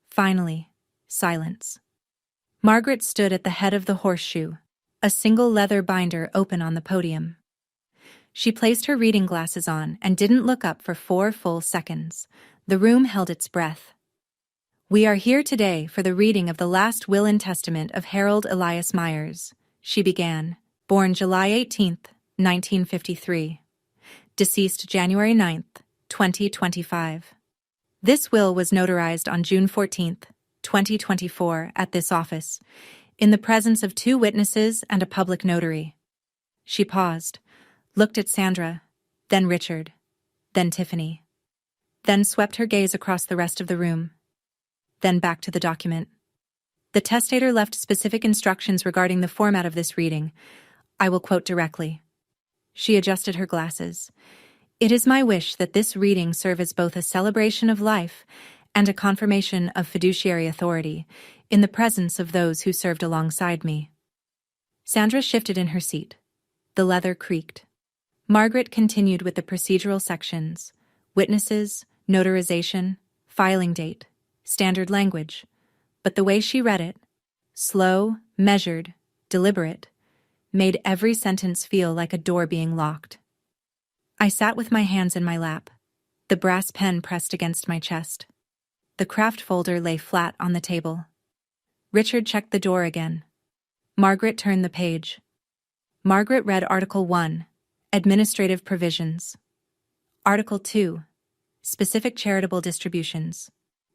Finally, silence. Margaret stood at the head of the horseshoe, a single leather binder open on the podium. She placed her reading glasses on and didn't look up for 4 full seconds. The room held its breath. "We are here today for the reading of the last will and testament of Harold Elias Myers," she began, born July 18, 1953. Deceased January 9, 2025. This will was notarized on June 14, 2024 at this office, in the presence of 2 witnesses and a public notary. She paused, looked at Sandra, then Richard, then Tiffany, then swept her gaze across the rest of the room, then back to the document. The testator left specific instructions regarding the format of this reading. I will quote directly. She adjusted her glasses. "It is my wish that this reading serve as both a celebration of life and a confirmation of fiduciary authority in the presence of those who served alongside me." Sandra shifted in her seat. The leather creaked. Margaret continued with the procedural sections: witnesses, notarization, filing date, standard language. But the way she read it, slow, measured, deliberate, made every sentence feel like a door being locked. I sat with my hands in my lap, the brass pen pressed against my chest. The craft folder lay flat on the table. Richard checked the door again. Margaret turned the page. Margaret read Article 1, Administrative Provisions. Article 2, Specific Charitable Distributions.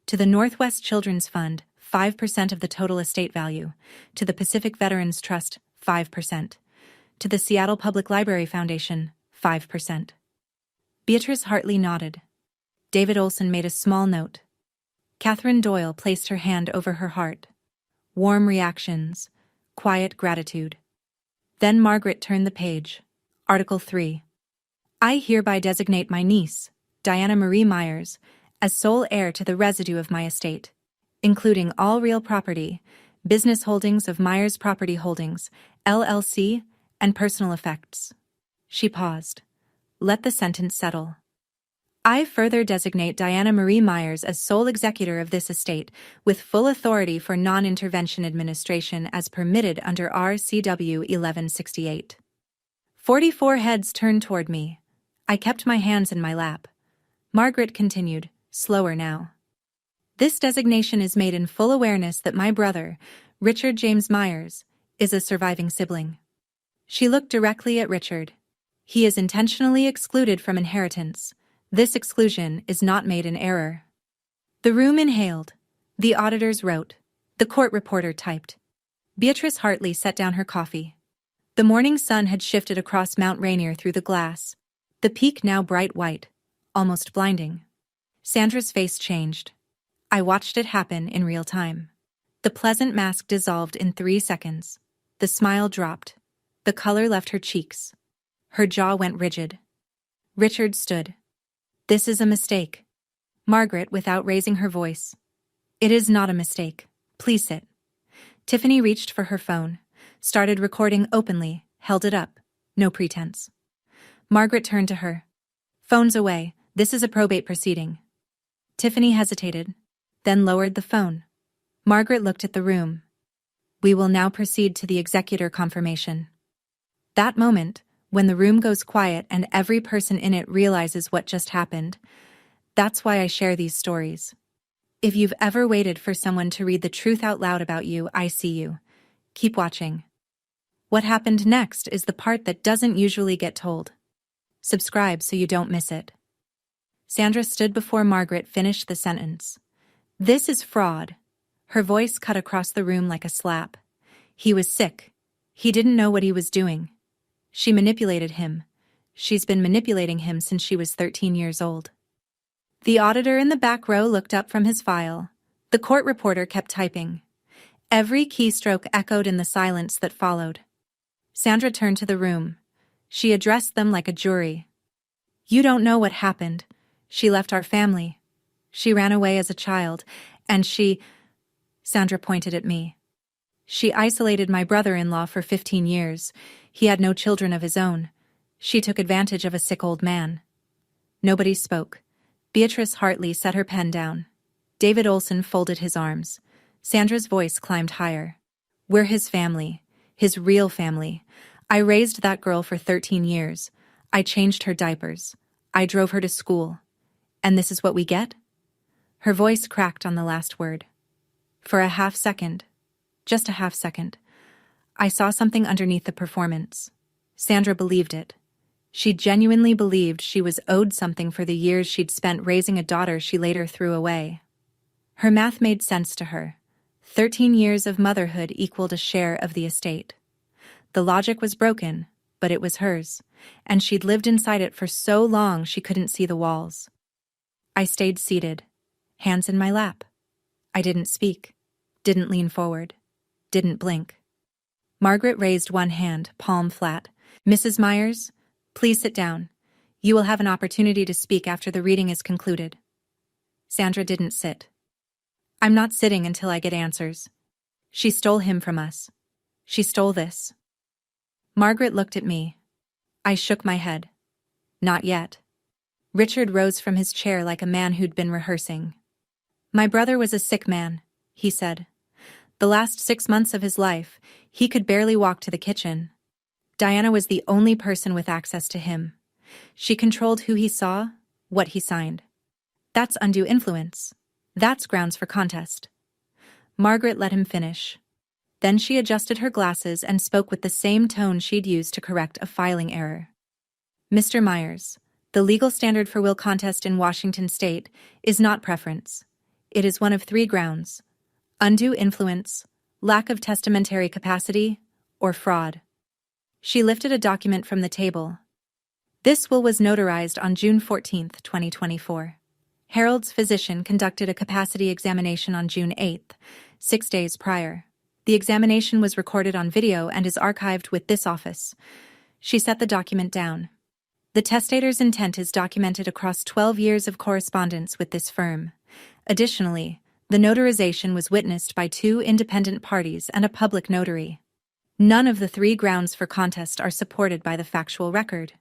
To the Northwest Children's Fund, 5% of the total estate value. To the Pacific Veterans Trust, 5%. To the Seattle Public Library Foundation, 5%. Beatrice Hartley nodded. David Olson made a small note. Catherine Doyle placed her hand over her heart. Warm reactions, quiet gratitude. Then Margaret turned the page. Article 3. I hereby designate my niece, Diana Marie Myers, as sole heir to the residue of my estate, including all real property, business holdings of Myers Property Holdings, LLC, and personal effects. She paused. Let the sentence settle. I further designate Diana Marie Myers as sole executor of this estate, with full authority for non-intervention administration as permitted under RCW 1168. 44 heads turned toward me. I kept my hands in my lap. Margaret continued, slower now. This designation is made in full awareness that my brother, Richard James Myers, is a surviving sibling. She looked directly at Richard. He is intentionally excluded from inheritance. This exclusion is not made in error. The room inhaled. The auditors wrote. The court reporter typed. Beatrice Hartley set down her coffee. The morning sun had shifted across Mount Rainier through the glass, the peak now bright white, almost blinding. Sandra's face changed. I watched it happen in real time. The pleasant mask dissolved in 3 seconds. The smile dropped. The color left her cheeks. Her jaw went rigid. Richard stood. This is a mistake. Margaret, without raising her voice. It is not a mistake. Please sit. Tiffany reached for her phone, started recording openly, held it up. No pretense. Margaret turned to her. Phone's away. This is a probate proceeding. Tiffany hesitated, then lowered the phone. Margaret looked at the room. We will now proceed to the executor confirmation. That moment, when the room goes quiet and every person in it realizes what just happened, that's why I share these stories. If you've ever waited for someone to read the truth out loud about you, I see you. Keep watching. What happened next is the part that doesn't usually get told. Subscribe so you don't miss it. Sandra stood before Margaret finished the sentence. This is fraud. Her voice cut across the room like a slap. He was sick. He didn't know what he was doing. She manipulated him. She's been manipulating him since she was 13 years old. The auditor in the back row looked up from his file. The court reporter kept typing. Every keystroke echoed in the silence that followed. Sandra turned to the room. She addressed them like a jury. You don't know what happened. She left our family. She ran away as a child, and Sandra pointed at me. She isolated my brother-in-law for 15 years. He had no children of his own. She took advantage of a sick old man. Nobody spoke. Beatrice Hartley set her pen down. David Olson folded his arms. Sandra's voice climbed higher. We're his family. His real family. I raised that girl for 13 years. I changed her diapers. I drove her to school. And this is what we get? Her voice cracked on the last word. For a half second, just a half second, I saw something underneath the performance. Sandra believed it. She genuinely believed she was owed something for the years she'd spent raising a daughter she later threw away. Her math made sense to her. 13 years of motherhood equaled a share of the estate. The logic was broken, but it was hers, and she'd lived inside it for so long she couldn't see the walls. I stayed seated, hands in my lap. I didn't speak, didn't lean forward, didn't blink. Margaret raised one hand, palm flat. Mrs. Myers, please sit down. You will have an opportunity to speak after the reading is concluded. Sandra didn't sit. I'm not sitting until I get answers. She stole him from us. She stole this. Margaret looked at me. I shook my head. Not yet. Richard rose from his chair like a man who'd been rehearsing. My brother was a sick man, he said. The last 6 months of his life, he could barely walk to the kitchen. Diana was the only person with access to him. She controlled who he saw, what he signed. That's undue influence. That's grounds for contest. Margaret let him finish. Then she adjusted her glasses and spoke with the same tone she'd used to correct a filing error. Mr. Myers, the legal standard for will contest in Washington state is not preference. It is one of 3 grounds: undue influence, lack of testamentary capacity, or fraud. She lifted a document from the table. This will was notarized on June 14, 2024. Harold's physician conducted a capacity examination on June 8, 6 days prior. The examination was recorded on video and is archived with this office. She set the document down. The testator's intent is documented across 12 years of correspondence with this firm. Additionally, the notarization was witnessed by 2 independent parties and a public notary. None of the 3 grounds for contest are supported by the factual record.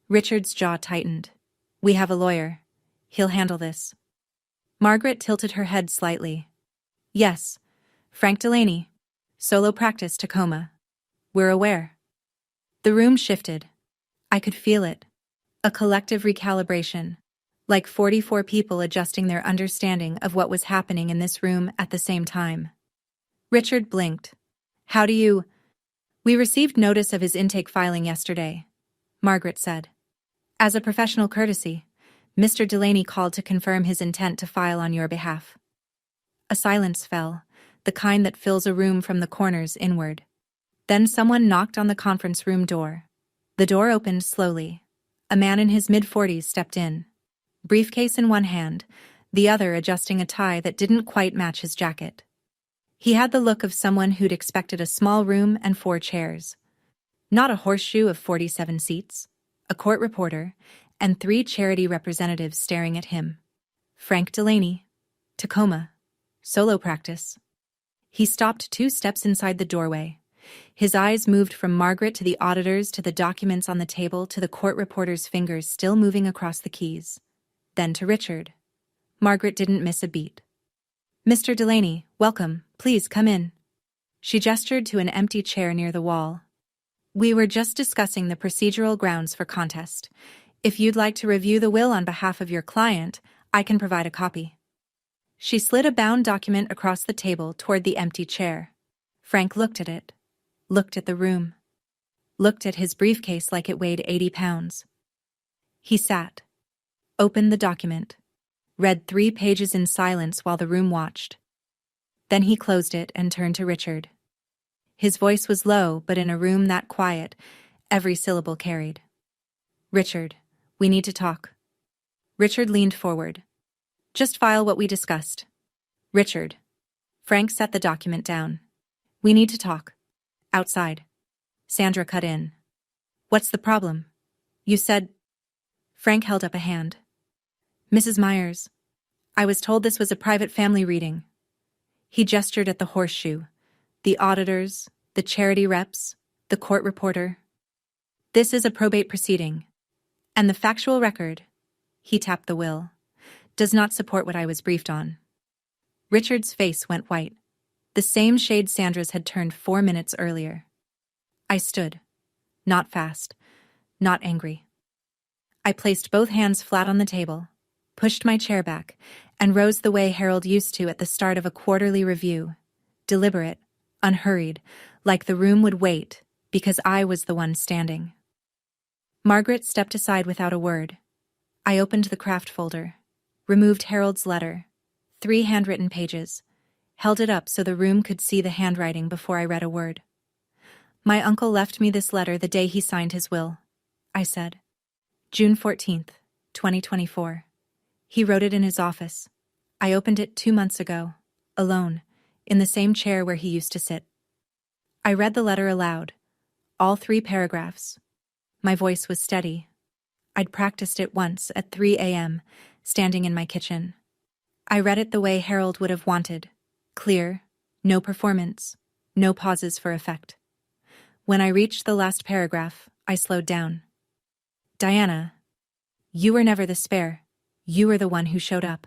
Richard's jaw tightened. We have a lawyer. He'll handle this. Margaret tilted her head slightly. Yes, Frank Delaney. Solo practice Tacoma. We're aware. The room shifted. I could feel it. A collective recalibration. Like 44 people adjusting their understanding of what was happening in this room at the same time. Richard blinked. How do you... We received notice of his intake filing yesterday, Margaret said. As a professional courtesy, Mr. Delaney called to confirm his intent to file on your behalf. A silence fell, the kind that fills a room from the corners inward. Then someone knocked on the conference room door. The door opened slowly. A man in his mid-40s stepped in. Briefcase in one hand, the other adjusting a tie that didn't quite match his jacket. He had the look of someone who'd expected a small room and 4 chairs. Not a horseshoe of 47 seats, a court reporter, and 3 charity representatives staring at him. Frank Delaney. Tacoma. Solo practice. He stopped 2 steps inside the doorway. His eyes moved from Margaret to the auditors to the documents on the table to the court reporter's fingers still moving across the keys. Then to Richard. Margaret didn't miss a beat. Mr. Delaney, welcome, please come in. She gestured to an empty chair near the wall. We were just discussing the procedural grounds for contest. If you'd like to review the will on behalf of your client, I can provide a copy. She slid a bound document across the table toward the empty chair. Frank looked at it. Looked at the room. Looked at his briefcase like it weighed 80 pounds. He sat. Opened the document. Read 3 pages in silence while the room watched. Then he closed it and turned to Richard. His voice was low, but in a room that quiet, every syllable carried. Richard, we need to talk. Richard leaned forward. Just file what we discussed. Richard. Frank set the document down. We need to talk. Outside. Sandra cut in. What's the problem? You said... Frank held up a hand. Mrs. Myers. I was told this was a private family reading. He gestured at the horseshoe, the auditors, the charity reps, the court reporter. This is a probate proceeding. And the factual record, he tapped the will, does not support what I was briefed on. Richard's face went white, the same shade Sandra's had turned 4 minutes earlier. I stood. Not fast. Not angry. I placed both hands flat on the table, pushed my chair back, and rose the way Harold used to at the start of a quarterly review. Deliberate, unhurried, like the room would wait, because I was the one standing. Margaret stepped aside without a word. I opened the craft folder, removed Harold's letter, 3 handwritten pages, held it up so the room could see the handwriting before I read a word. My uncle left me this letter the day he signed his will, I said. June 14th, 2024. He wrote it in his office. I opened it 2 months ago, alone, in the same chair where he used to sit. I read the letter aloud, all 3 paragraphs. My voice was steady. I'd practiced it once at 3 a.m., standing in my kitchen. I read it the way Harold would have wanted, clear, no performance, no pauses for effect. When I reached the last paragraph, I slowed down. Diana, you were never the spare. You were the one who showed up.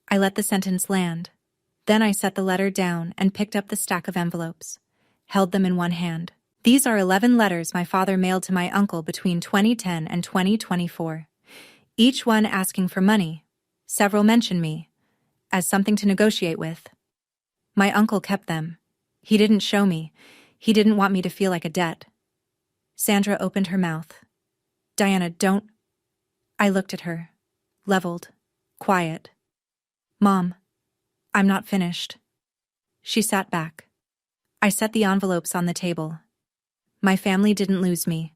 I let the sentence land. Then I set the letter down and picked up the stack of envelopes, held them in one hand. These are 11 letters my father mailed to my uncle between 2010 and 2024. Each one asking for money. Several mention me, as something to negotiate with. My uncle kept them. He didn't show me. He didn't want me to feel like a debt. Sandra opened her mouth. Diana, don't... I looked at her. Leveled. Quiet. Mom, I'm not finished. She sat back. I set the envelopes on the table. My family didn't lose me.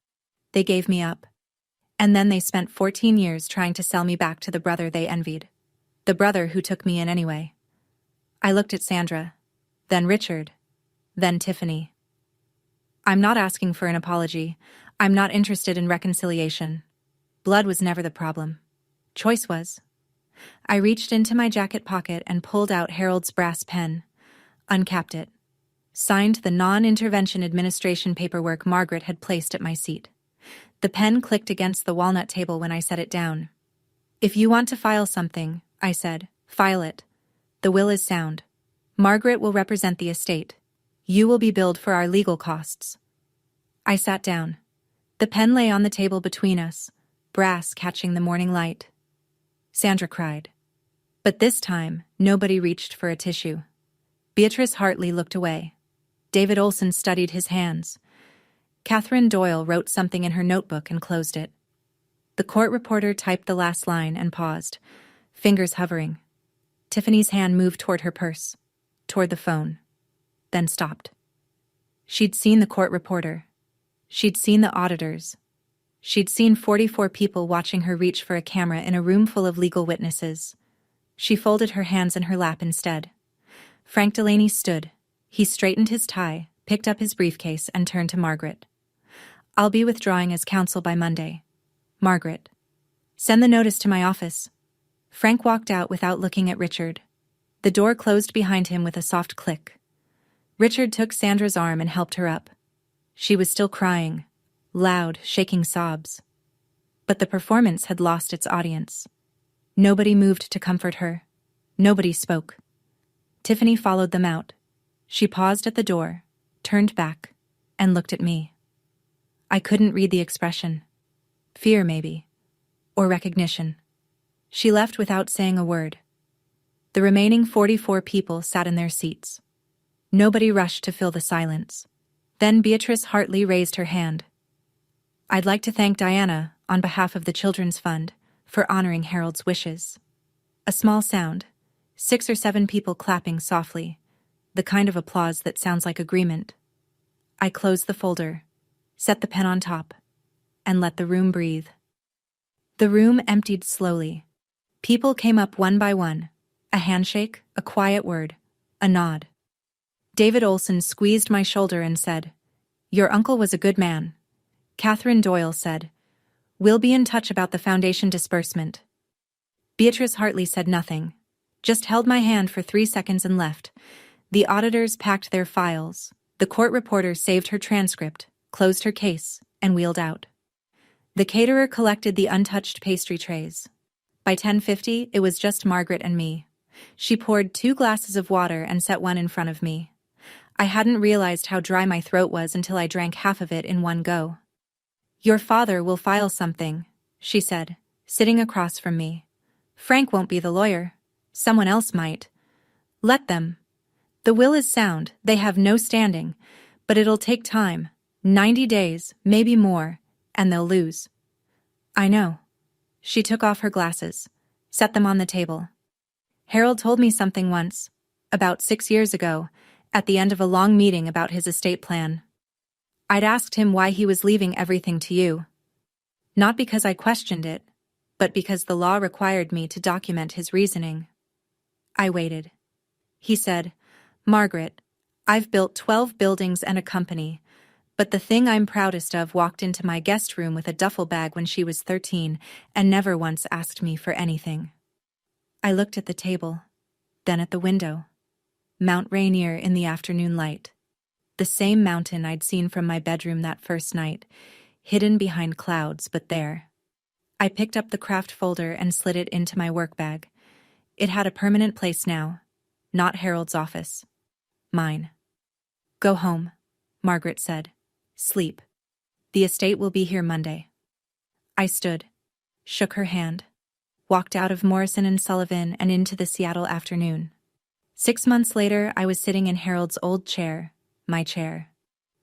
They gave me up. And then they spent 14 years trying to sell me back to the brother they envied. The brother who took me in anyway. I looked at Sandra, then Richard, then Tiffany. I'm not asking for an apology. I'm not interested in reconciliation. Blood was never the problem. Choice was. I reached into my jacket pocket and pulled out Harold's brass pen, uncapped it, signed the non-intervention administration paperwork Margaret had placed at my seat. The pen clicked against the walnut table when I set it down. If you want to file something, I said, file it. The will is sound. Margaret will represent the estate. You will be billed for our legal costs. I sat down. The pen lay on the table between us, brass catching the morning light. Sandra cried. But this time, nobody reached for a tissue. Beatrice Hartley looked away. David Olson studied his hands. Catherine Doyle wrote something in her notebook and closed it. The court reporter typed the last line and paused, fingers hovering. Tiffany's hand moved toward her purse, toward the phone, then stopped. She'd seen the court reporter. She'd seen the auditors. She'd seen 44 people watching her reach for a camera in a room full of legal witnesses. She folded her hands in her lap instead. Frank Delaney stood. He straightened his tie, picked up his briefcase, and turned to Margaret. "I'll be withdrawing as counsel by Monday. Margaret. Send the notice to my office." Frank walked out without looking at Richard. The door closed behind him with a soft click. Richard took Sandra's arm and helped her up. She was still crying, loud, shaking sobs. But the performance had lost its audience. Nobody moved to comfort her. Nobody spoke. Tiffany followed them out. She paused at the door, turned back, and looked at me. I couldn't read the expression. Fear, maybe. Or recognition. She left without saying a word. The remaining 44 people sat in their seats. Nobody rushed to fill the silence. Then Beatrice Hartley raised her hand. "I'd like to thank Diana, on behalf of the Children's Fund, for honoring Harold's wishes." A small sound, 6 or 7 people clapping softly, the kind of applause that sounds like agreement. I closed the folder, set the pen on top, and let the room breathe. The room emptied slowly. People came up one by one, a handshake, a quiet word, a nod. David Olson squeezed my shoulder and said, "Your uncle was a good man." Catherine Doyle said, "We'll be in touch about the foundation disbursement." Beatrice Hartley said nothing, just held my hand for 3 seconds and left. The auditors packed their files. The court reporter saved her transcript, closed her case, and wheeled out. The caterer collected the untouched pastry trays. By 10:50, it was just Margaret and me. She poured 2 glasses of water and set one in front of me. I hadn't realized how dry my throat was until I drank half of it in one go. "Your father will file something," she said, sitting across from me. "Frank won't be the lawyer. Someone else might. Let them. The will is sound, they have no standing, but it'll take time, 90 days, maybe more, and they'll lose." "I know." She took off her glasses, set them on the table. "Harold told me something once, about 6 years ago, at the end of a long meeting about his estate plan. I'd asked him why he was leaving everything to you. Not because I questioned it, but because the law required me to document his reasoning." I waited. He said, "Margaret, I've built 12 buildings and a company, but the thing I'm proudest of walked into my guest room with a duffel bag when she was 13 and never once asked me for anything." I looked at the table, then at the window. Mount Rainier in the afternoon light. The same mountain I'd seen from my bedroom that first night, hidden behind clouds, but there. I picked up the craft folder and slid it into my work bag. It had a permanent place now, not Harold's office. Mine. "Go home," Margaret said. "Sleep. The estate will be here Monday." I stood, shook her hand, walked out of Morrison and Sullivan and into the Seattle afternoon. 6 months later, I was sitting in Harold's old chair, my chair,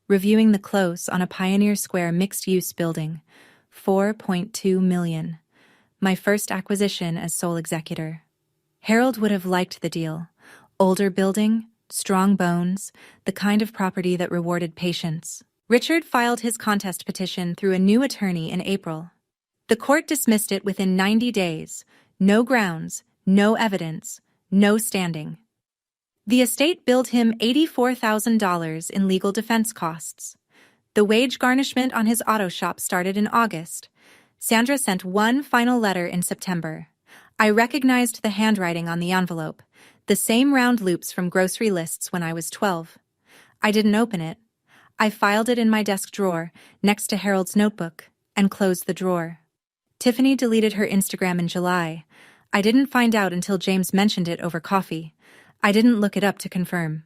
reviewing the close on a Pioneer Square mixed-use building, $4.2 million, my first acquisition as sole executor. Harold would have liked the deal. Older building, strong bones, the kind of property that rewarded patience. Richard filed his contest petition through a new attorney in April. The court dismissed it within 90 days. No grounds, no evidence, no standing. The estate billed him $84,000 in legal defense costs. The wage garnishment on his auto shop started in August. Sandra sent one final letter in September. I recognized the handwriting on the envelope, the same round loops from grocery lists when I was 12. I didn't open it. I filed it in my desk drawer, next to Harold's notebook, and closed the drawer. Tiffany deleted her Instagram in July. I didn't find out until James mentioned it over coffee. I didn't look it up to confirm.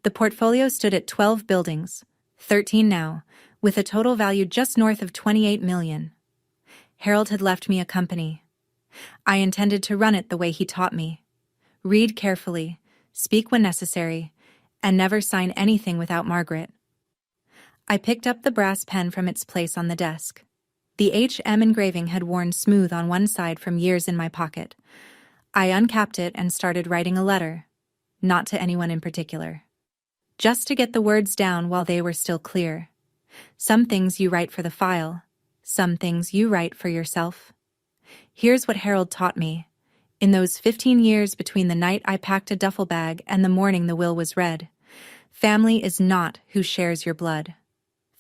The portfolio stood at 12 buildings, 13 now, with a total value just north of 28 million. Harold had left me a company. I intended to run it the way he taught me. Read carefully, speak when necessary, and never sign anything without Margaret. I picked up the brass pen from its place on the desk. The HM engraving had worn smooth on one side from years in my pocket. I uncapped it and started writing a letter, not to anyone in particular. Just to get the words down while they were still clear. Some things you write for the file, some things you write for yourself. Here's what Harold taught me. In those 15 years between the night I packed a duffel bag and the morning the will was read, family is not who shares your blood.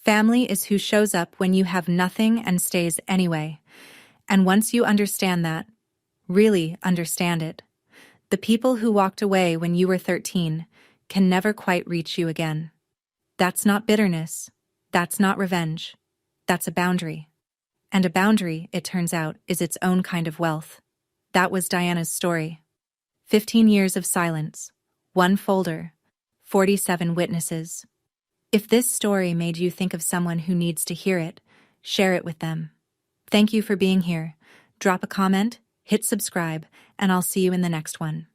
Family is who shows up when you have nothing and stays anyway. And once you understand that, really understand it, the people who walked away when you were 13 can never quite reach you again. That's not bitterness. That's not revenge. That's a boundary. And a boundary, it turns out, is its own kind of wealth. That was Diana's story. 15 years of silence, 1 folder, 47 witnesses. If this story made you think of someone who needs to hear it, share it with them. Thank you for being here. Drop a comment, hit subscribe, and I'll see you in the next one.